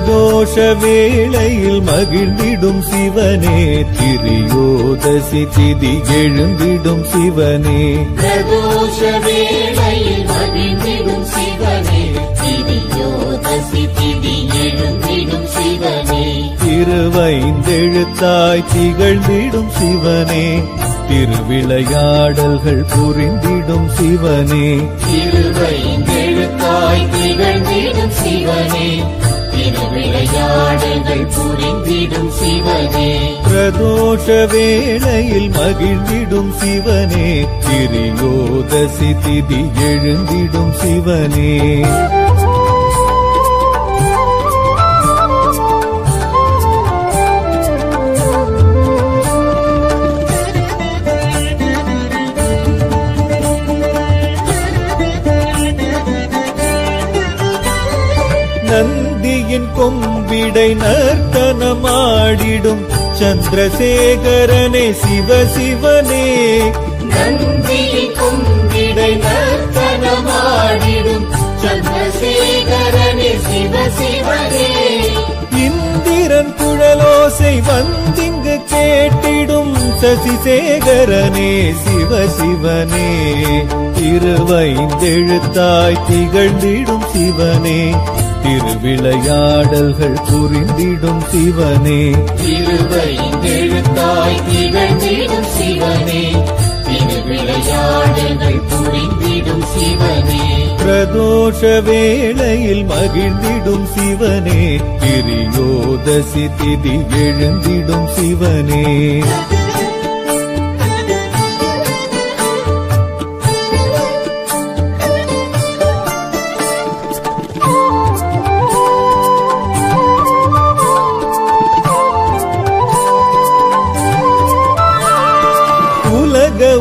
பிரதோஷ வேளையில் மகிழ்ந்திடும் சிவனே, திரியோதசி திதி எழுந்திடும் சிவனே. பிரதோஷ வேளையில் மகிழ்ந்திடும் சிவனே, திரியோதசி திதி எழுந்திடும் சிவனே. திருவைந்தெழுத்தாய் திகழ்ந்திடும் சிவனே, திருவிளையாடல்கள் புரிந்திடும் சிவனே. திருவைந்தெழுத்தாய் திகழ்ந்திடும் சிவனே, திருவிளையாடல்கள் புரிந்திடும் சிவனே. பிரதோஷ வேளையில் மகிழ்ந்திடும் சிவனே, திரியோதசி திதி எழுந்திடும் சிவனே. நந்தியின் கொம்பிடை நர்த்தனமாடிடும் சந்திரசேகரனே சிவசிவனே. நந்தியின் கொம்பிடை நர்த்தனமாடிடும் சந்திரசேகரனே சிவசிவனே. இந்திரன் குழலோசை வந்திங்கு கேட்டிடும் சசிசேகரனே சிவசிவனே. திருவைந்தெழுத்தாய் திகழ்ந்திடும் சிவனே, திருவிளையாடல்கள் புரிந்திடும் சிவனே. திருவைந்தெழுத்தாய் திகழ்ந்திடும் சிவனே, திருவிளையாடல்கள் புரிந்திடும் சிவனே. பிரதோஷ வேளையில் மகிழ்ந்திடும் சிவனே, திரியோதசி திதி எழுந்திடும் சிவனே.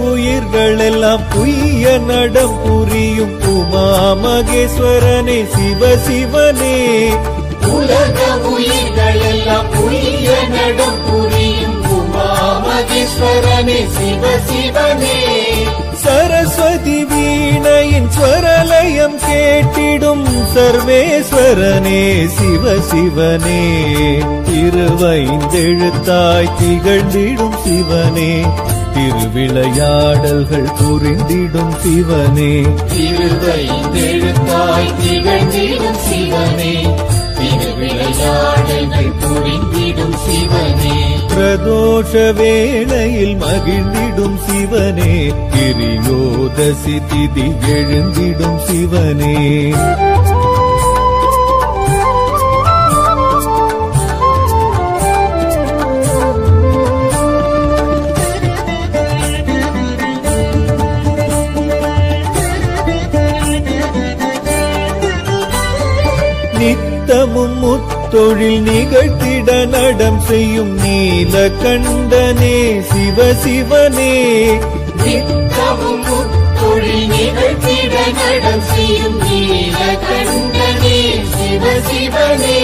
உயிர்களெல்லாம் புய்ய நடம் புரியும் உமா மகேஸ்வரனே சிவசிவனே. உலக உயிர்களெல்லாம் புய்ய நடம் புரியும் உமா மகேஸ்வரனே சிவசிவனே. சரஸ்வதி வீணையின் ஸ்வரலயம் கேட்டிடும் சர்வேஸ்வரனே சிவசிவனே. திருவைந்தெழுத்தாய் திகழ்ந்திடும் சிவனே, திருவிளையாடல்கள் புரிந்திடும் சிவனே. திருவைந்தெழுத்தாய் திகழ்ந்திடும் சிவனே, திருவிளையாடல்கள் புரிந்திடும் சிவனே. பிரதோஷ வேளையில் மகிழ்ந்திடும் சிவனே, திரியோதசி திதி எழுந்திடும் சிவனே. நித்தமும் முத்தொழில் நிகழ்த்திட நடம் செய்யும் நீலகண்டனே சிவசிவனே. நித்தமும் முத்தொழில் நிகழ்த்திட நடம் செய்யும் நீலகண்டனே சிவசிவனே.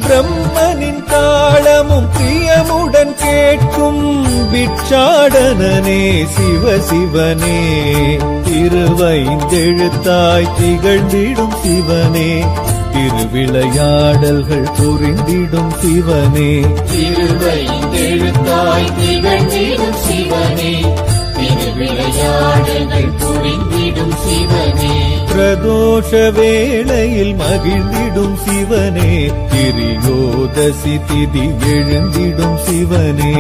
பிரம்மனின் தாளமும் பிரியமுடன் கேட்கும் பிட்சாடனே சிவசிவனே. திருவைந்தெழுத்தாய் திகழ்ந்திடும் சிவனே, திருவிளையாடல்கள் புரிந்திடும் சிவனே. திருவைந்தெழுத்தாய் திகழ்ந்திடும் சிவனே, திருவிளையாடல்கள் புரிந்திடும் சிவனே. பிரதோஷ வேளையில் மகிழ்ந்திடும் சிவனே, திரியோதசி திதி எழுந்திடும் சிவனே.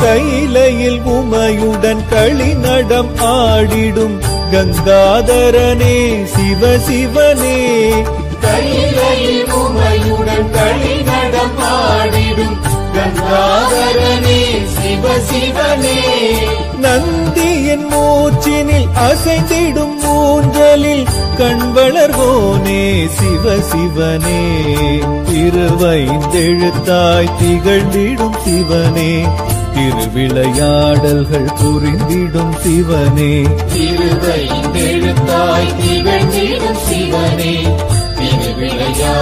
கைலையில் உமையுடன் களிநடம் ஆடிடும் கங்காதரனே சிவசிவனே. கைலையில் உமையுடன் களிநடம் ஆடிடும் கங்காதரனே சிவசிவனே. நந்தியின் மூச்சினில் அசைந்திடும் ஊஞ்சலில் கண்வளர்வோனே சிவசிவனே. திருவைந்தெழுத்தாய் திகழ்ந்திடும் சிவனே, திருவிளையாடல்கள் புரிந்திடும் சிவனே. திருவைந்தெழுத்தாய் திகழ்ந்திடும் சிவனே, திருவிளையாடல்கள்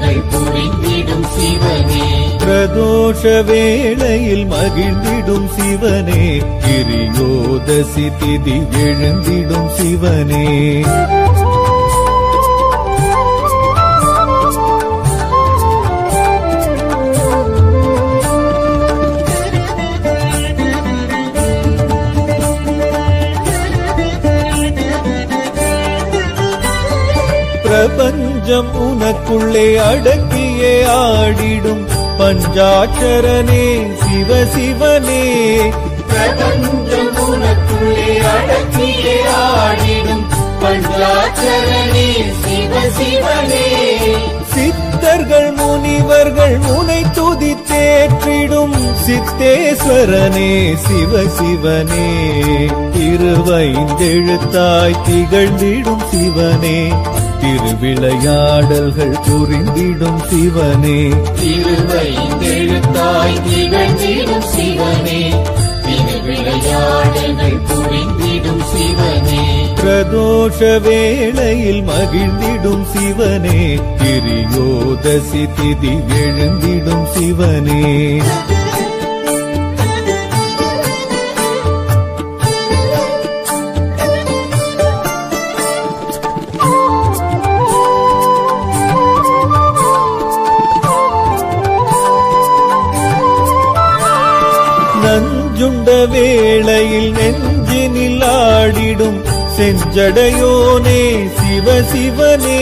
விளையாடல்கள் புரிந்திடும் சிவனே பிரதோஷ வேளையில் மகிழ்ந்திடும் சிவனே கிரியோதசி திதி எழுந்திடும் சிவனே பிரபஞ்சம் உனக்குள்ளே அடக்கியே ஆடிடும் பஞ்சாட்சரனே சிவ சிவனே பிரபஞ்சம் உனக்குள்ளே அடக்கியே ஆடிடும் பஞ்சாட்சரனே சிவ சிவனே சித்தர்கள் முனிவர்கள் உனை துதித்தேற்றிடும் சித்தேஸ்வரனே சிவ சிவனே திருவைந்தெழுத்தாய் திகழ்ந்திடும் சிவனே திருவிளையாடல்கள் புரிந்திடும் சிவனே திருவைந்தெழுத்தாய் திகழ்ந்திடும் சிவனே திருவிளையாடல்கள் புரிந்திடும் சிவனே பிரதோஷ வேளையில் மகிழ்ந்திடும் சிவனே கிரியோதசி திதி எழுந்திடும் சிவனே நஞ்சுண்ட வேளையில் நெஞ்சினில் ஆடிடும் செஞ்சடையோனே சிவ சிவனே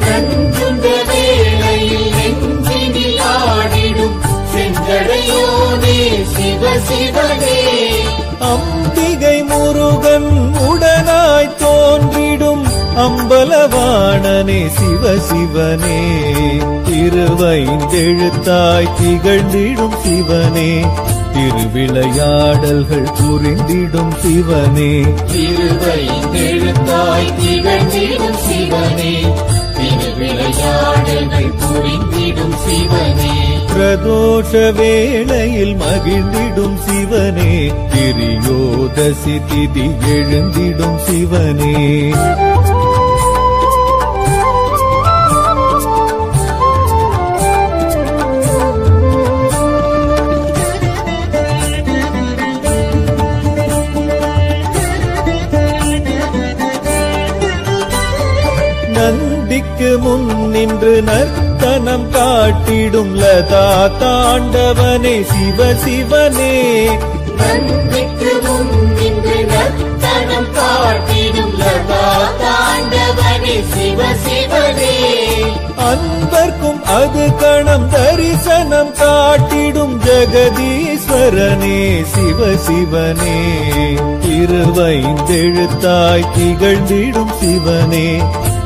நஞ்சுண்ட வேளையில் நெஞ்சினில் ஆடிடும் செஞ்சடையோனே சிவ சிவனே அம்பிகை முருகன் உடனாய் தோன்றிடும் அம்பலவாணனே சிவ சிவனே திருவைந்தெழுத்தாய் திகழ்ந்திடும் சிவனே திருவிளையாடல்கள் புரிந்திடும் சிவனே திருவைந்தெழுத்தாய் திகழ்ந்திடும் சிவனே திருவிளையாடல்கள் புரிந்திடும் சிவனே பிரதோஷ வேளையில் மகிழ்ந்திடும் சிவனே கிரியோதசி திதி எழுந்திடும் சிவனே நந்திக்கு முன் நின்று நர்த்தனம் காட்டிடும் லதா தாண்டவனே சிவ சிவனே நந்திக்கு முன் நின்று நர்த்தனம் காட்டிடும் லதா தாண்டவனே சிவ சிவனே அன்பர்க்கும் அது கணம் தரிசனம் காட்டிடும் ஜெகதீஸ்வரனே சிவ சிவனே திருவைந்தெழுத்தாய் திகழ்ந்திடும் சிவனே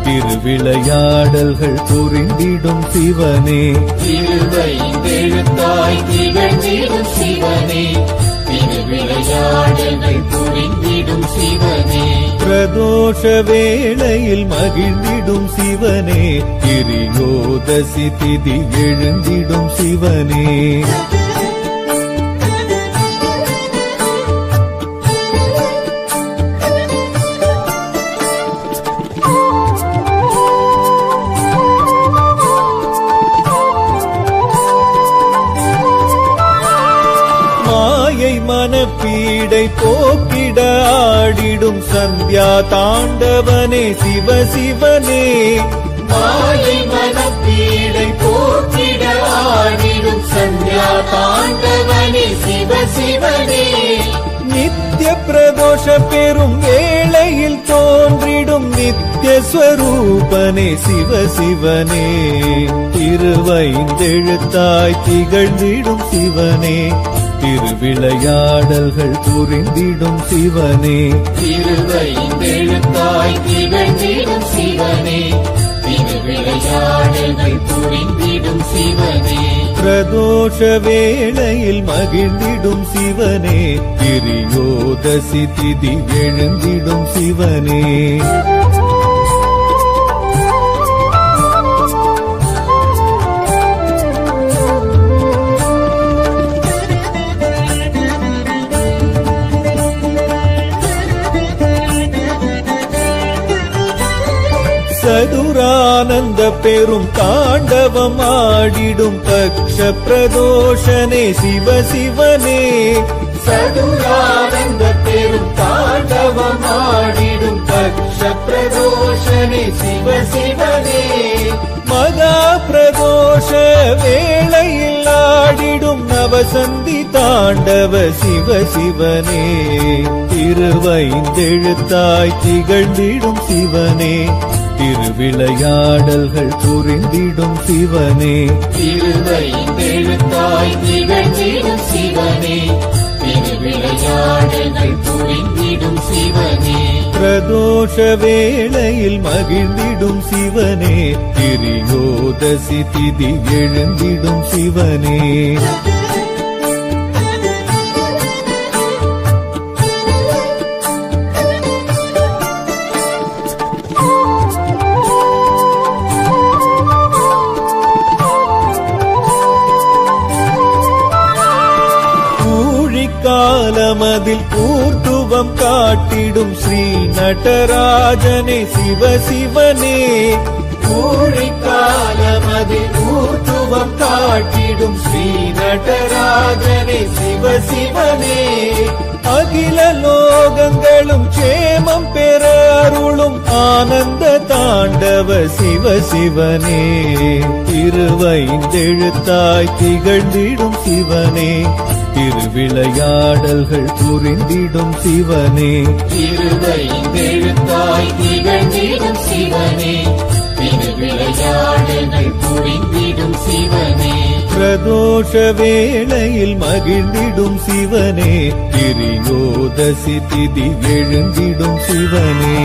திருவிளையாடல்கள் புரிந்திடும் சிவனே திருவைந்தெழுத்தாய் திகழ்ந்திடும் சிவனே திருவிளையாடல்கள் புரிந்திடும் சிவனே பிரதோஷ வேளையில் மகிழ்ந்திடும் சிவனே கிரியோதசி திதி எழுந்திடும் சிவனே மனப்பீடை போக்கிட ஆடிடும் சந்தியா தாண்டவனே சிவ சிவனே மாயை மனப்பீடை போக்கிட ஆடிடும் சந்தியா தாண்டவனே சிவ சிவனே நித்ய பிரதோஷ பெரும் வேளையில் தோன்றிடும் நித்ய ஸ்வரூபனே சிவ சிவனே திருவைந்தெழுத்தாய் திகழ்ந்திடும் சிவனே திருவிளையாடல்கள் புரிந்திடும் சிவனே திருவைந்தெழுத்தாய் திகழ்ந்திடும் சிவனே திருவிளையாடல்கள் புரிந்திடும் சிவனே பிரதோஷ வேளையில் மகிழ்ந்திடும் சிவனே கிரியோதசி திதி எழுந்திடும் சிவனே சதுரானந்த பெரும் தாண்டவம் ஆடிடும் பக்ஷ பிரதோஷனே சிவ சிவனே சதுரானந்த பெரும் தாண்டவம் ஆடிடும் பக்ஷ பிரதோஷனே சிவ சிவனே மகா பிரதோஷ வேளையில் ஆடிடும் நவசந்தி தாண்டவ சிவ சிவனே திருவைந்தெழுத்தாய் திகழ்ந்திடும் சிவனே திருவிளையாடல்கள் புரிந்திடும் சிவனே திருவைந்தெழுத்தாய் திகழ்ந்திடும் சிவனே திருவிளையாடல்கள் புரிந்திடும் சிவனே பிரதோஷ வேளையில் மகிழ்ந்திடும் சிவனே திரியோதசி திதி எழுந்திடும் சிவனே காலமதில் ஊர்த்துவம் காட்டிடும் ஸ்ரீ நடராஜனே சிவ சிவனே ஊழிக்காலமதில் ஊர்த்துவம் காட்டிடும் ஸ்ரீ நடராஜனே சிவ சிவனே அகில லோகங்களும் க்ஷேமம் பெற அருளும் ஆனந்த தாண்டவ சிவ சிவனே திருவைந்தெழுத்தாய் திகழ்ந்திடும் சிவனே திருவிளையாடல்கள் புரிந்திடும் சிவனே திருவைந்தெழுத்தாய் திகழ்ந்திடும் சிவனே திருவிளையாடல்கள் புரிந்திடும் சிவனே பிரதோஷ வேளையில் மகிழ்ந்திடும் சிவனே திரியோதசி திதி எழுந்திடும் சிவனே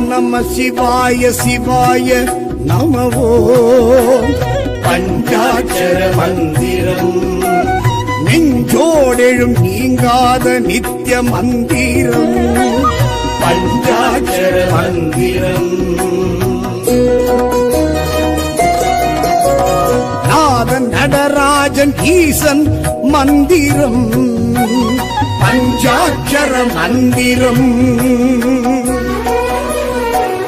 நம சிவாய சிவாய நமவோ பஞ்சாட்சர மந்திரம் நெஞ்சோடெழும் நீங்காத நித்திய மந்திரம் பஞ்சாட்சர மந்திரம் நாதன் நடராஜன் ஈசன் மந்திரம் பஞ்சாட்சர மந்திரம்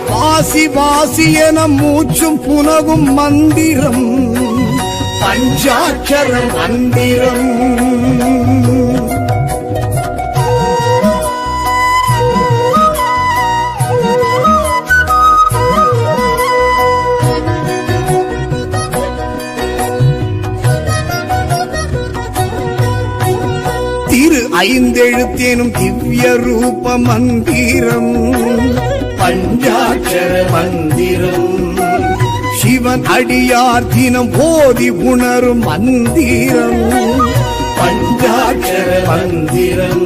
வாசி வாசி என மூச்சும் புனகும் மந்திரம் பஞ்சாட்சர மந்திரம் திரு ஐந்தெழுத்தேனும் திவ்ய ரூப மந்திரம் பஞ்சாட்சர மந்திரம் சிவன் அடியார் தினம் போதி உணரும் மந்திரம் பஞ்சாட்சர மந்திரம்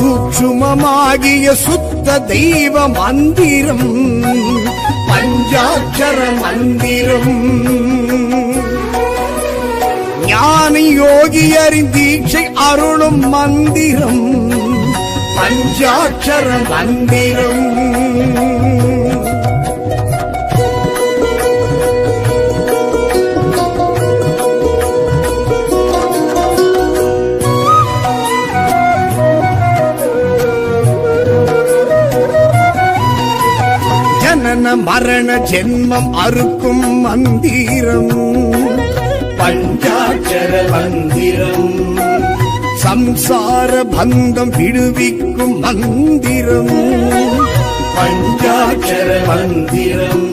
சூட்சுமமாகிய சுத்த தெய்வ மந்திரம் பஞ்சாட்சர மந்திரம் ஞான யோகியரின் தீட்சை அருளும் மந்திரம் பஞ்சாட்சர மந்திரம் ஜனன மரண ஜென்மம் அறுக்கும் மந்திரம் பஞ்சாட்சர மந்திரம் சம்சார பந்தம் விடுவிக்கும் மந்திரம் பஞ்சாட்சர மந்திரம்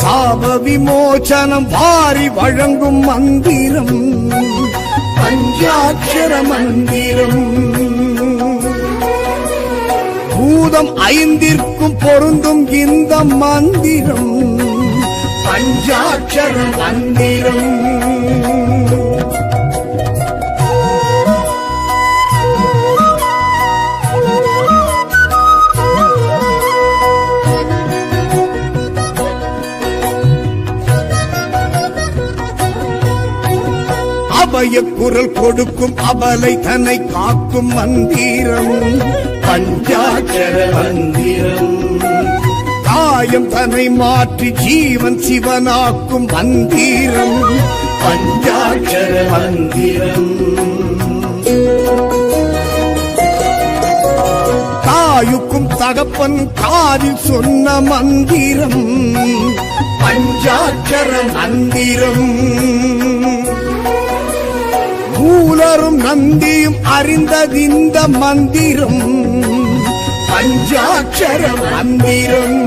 சாப விமோசனம் வாரி வழங்கும் மந்திரம் பஞ்சாட்சர மந்திரம் பூதம் ஐந்திற்கும் பொருந்தும் இந்த மந்திரம் பஞ்சாட்சர மந்திரம் அபய குரல் கொடுக்கும் அபலை தன்னை காக்கும் மந்திரம் பஞ்சாட்சர மந்திரம் காயம் தன்னை மாற்றி ஜீவன் சிவனாக்கும் மந்திரம் பஞ்சாட்சர மந்திரம் தாயுக்கும் தகப்பன் காதில் சொன்ன மந்திரம் பஞ்சாட்சர மந்திரம் மூலரும் நந்தியும் அறிந்ததிந்த மந்திரம் பஞ்சாட்சர மந்திரம்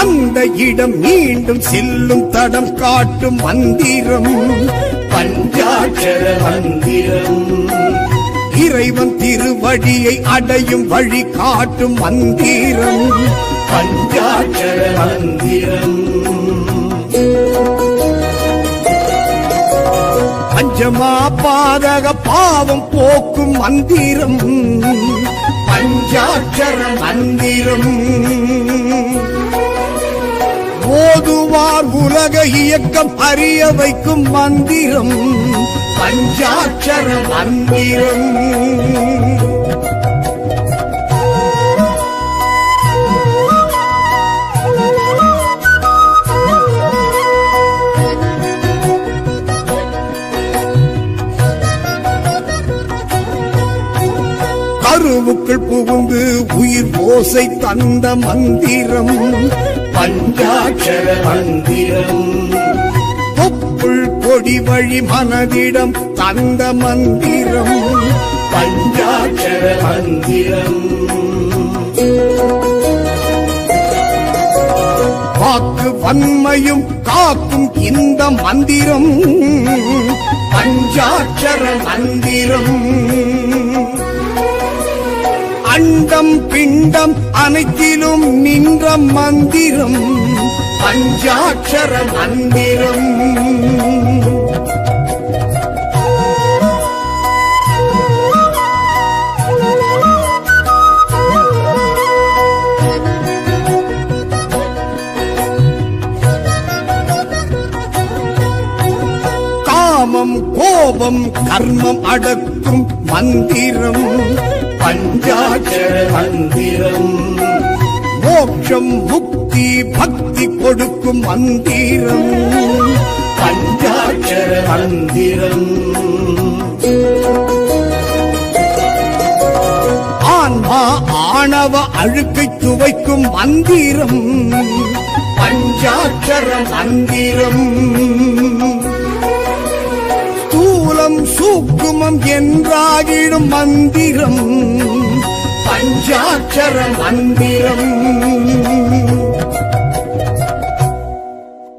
அந்த இடம் மீண்டும் செல்லும் தடம் காட்டும் மந்திரம் பஞ்சாட்சர மந்திரம் இறைவன் திருவடியை அடையும் வழி காட்டும் மந்திரம் பஞ்சாட்சர மந்திரம் பஞ்சமா பாதக பாவம் போக்கும் மந்திரம் பஞ்சாட்சர மந்திரம் ஓதுவார் உலக இயக்கம் அறிய வைக்கும் மந்திரம் பஞ்சாட்சர மந்திரம் கருவுக்குள் புகுந்து உயிர் ஓசை தந்த மந்திரம் பஞ்சாட்சர மந்திரம் தொப்புள் கொடி வழி மனதிடம் தந்த மந்திரம் பஞ்சாட்சர மந்திரம் வாக்கு வன்மையும் காக்கும் இந்த மந்திரம் பஞ்சாட்சர மந்திரம் அண்டம் பிண்டம் அனைத்திலும் நின்ற மந்திரம் பஞ்சாட்சர மந்திரம் காமம் கோபம் கர்மம் அடக்கும் மந்திரம் பஞ்சாட்சர மந்திரம் மோட்சம் முக்தி பக்தி கொடுக்கும் மந்திரம் பஞ்சாட்சர மந்திரம் ஆன்மா ஆணவ அழுக்கை துவைக்கும் மந்திரம் பஞ்சாட்சர மந்திரம் ஸ்தூலம் சூக்குமம் என்றாகிடும் மந்திரம் பஞ்சாட்சர மந்திரம்